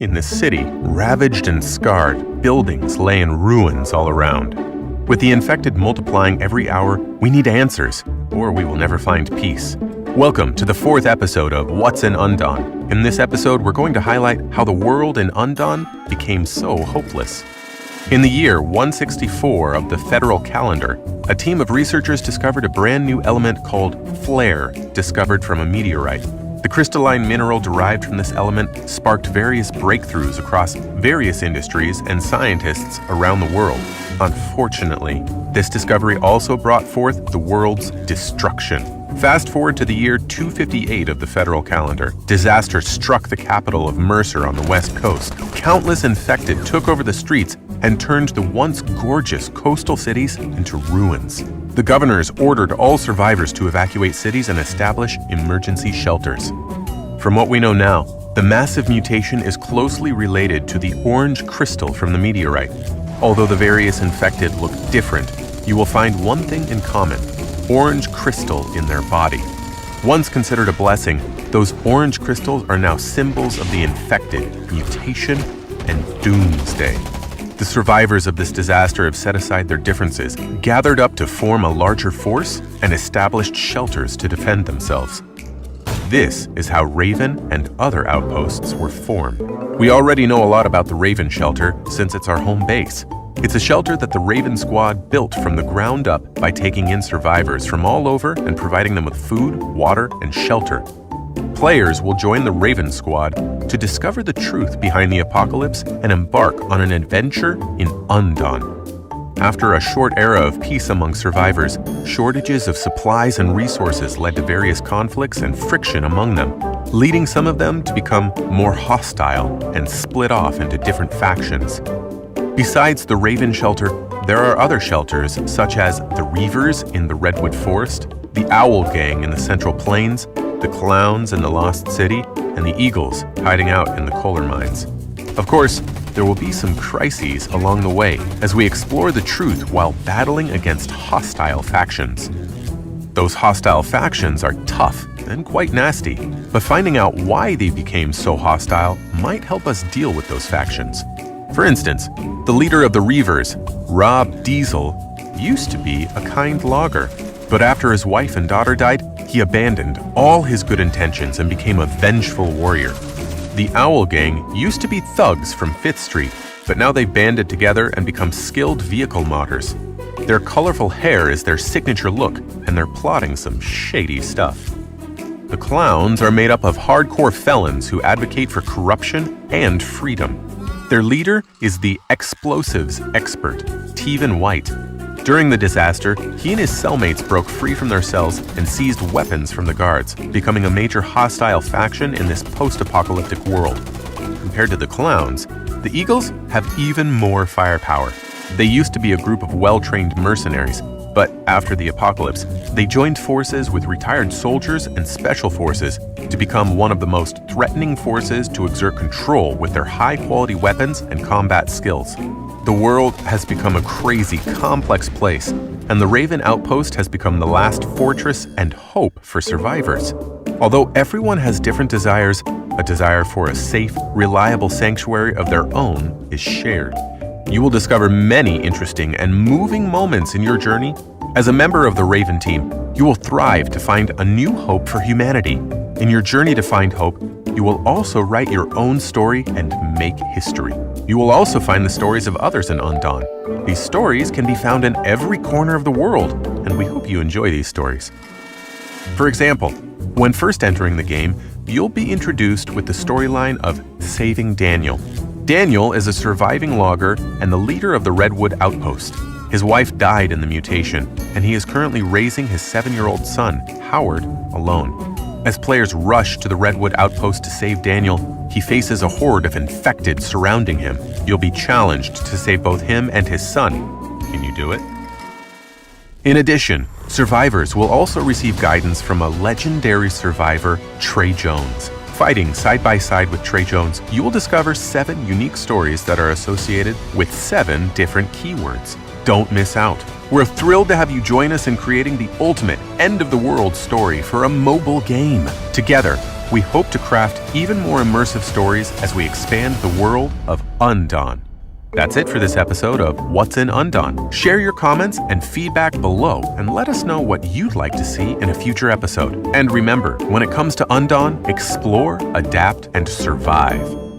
In the city, ravaged and scarred, buildings lay in ruins all around. With the infected multiplying every hour, we need answers, or we will never find peace. Welcome to the 4th episode of What's in Undawn. In this episode, we're going to highlight how the world in Undawn became so hopeless. In the year 164 of the federal calendar, a team of researchers discovered a brand new element called flare, discovered from a meteorite. The crystalline mineral derived from this element sparked various breakthroughs across various industries and scientists around the world. Unfortunately, this discovery also brought forth the world's destruction. Fast forward to the year 258 of the federal calendar. Disaster struck the capital of Mercer on the west coast. Countless infected took over the streets and turned the once gorgeous coastal cities into ruins. The governors ordered all survivors to evacuate cities and establish emergency shelters. From what we know now, the massive mutation is closely related to the orange crystal from the meteorite. Although the various infected look different, you will find one thing in common: orange crystal in their body. Once considered a blessing, those orange crystals are now symbols of the infected, mutation, and doomsday. The survivors of this disaster have set aside their differences, gathered up to form a larger force, and established shelters to defend themselves. This is how Raven and other outposts were formed. We already know a lot about the Raven shelter since it's our home base. It's a shelter that the Raven squad built from the ground up by taking in survivors from all over and providing them with food, water, and shelter. Players will join the Raven squad to discover the truth behind the apocalypse and embark on an adventure in Undawn. After a short era of peace among survivors, shortages of supplies and resources led to various conflicts and friction among them, leading some of them to become more hostile and split off into different factions. Besides the Raven shelter, there are other shelters such as the Reavers in the Redwood Forest, the Owl Gang in the Central Plains, the Clowns in the Lost City, and the Eagles hiding out in the coal mines. Of course, there will be some crises along the way as we explore the truth while battling against hostile factions. Those hostile factions are tough and quite nasty, but finding out why they became so hostile might help us deal with those factions. For instance, the leader of the Reavers, Rob Diesel, used to be a kind logger, but after his wife and daughter died, he abandoned all his good intentions and became a vengeful warrior. The Owl Gang used to be thugs from 5th Street, but now they've banded together and become skilled vehicle modders. Their colorful hair is their signature look, and they're plotting some shady stuff. The Clowns are made up of hardcore felons who advocate for corruption and freedom. Their leader is the explosives expert, Teven White. During the disaster, he and his cellmates broke free from their cells and seized weapons from the guards, becoming a major hostile faction in this post-apocalyptic world. Compared to the Clowns, the Eagles have even more firepower. They used to be a group of well-trained mercenaries, but after the apocalypse, they joined forces with retired soldiers and special forces to become one of the most threatening forces to exert control with their high-quality weapons and combat skills. The world has become a crazy, complex place, and the Raven Outpost has become the last fortress and hope for survivors. Although everyone has different desires, a desire for a safe, reliable sanctuary of their own is shared. You will discover many interesting and moving moments in your journey. As a member of the Raven team, you will thrive to find a new hope for humanity. In your journey to find hope, you will also write your own story and make history. You will also find the stories of others in Undawn. These stories can be found in every corner of the world, and we hope you enjoy these stories. For example, when first entering the game, you'll be introduced with the storyline of saving Daniel. Daniel is a surviving logger and the leader of the Redwood Outpost. His wife died in the mutation, and he is currently raising his 7-year-old son, Howard, alone. As players rush to the Redwood Outpost to save Daniel, he faces a horde of infected surrounding him. You'll be challenged to save both him and his son. Can you do it? In addition, survivors will also receive guidance from a legendary survivor, Trey Jones. Fighting side by side with Trey Jones, you will discover 7 unique stories that are associated with 7 different keywords. Don't miss out. We're thrilled to have you join us in creating the ultimate end-of-the-world story for a mobile game. Together, we hope to craft even more immersive stories as we expand the world of Undawn. That's it for this episode of What's in Undawn. Share your comments and feedback below and let us know what you'd like to see in a future episode. And remember, when it comes to Undawn, explore, adapt, and survive.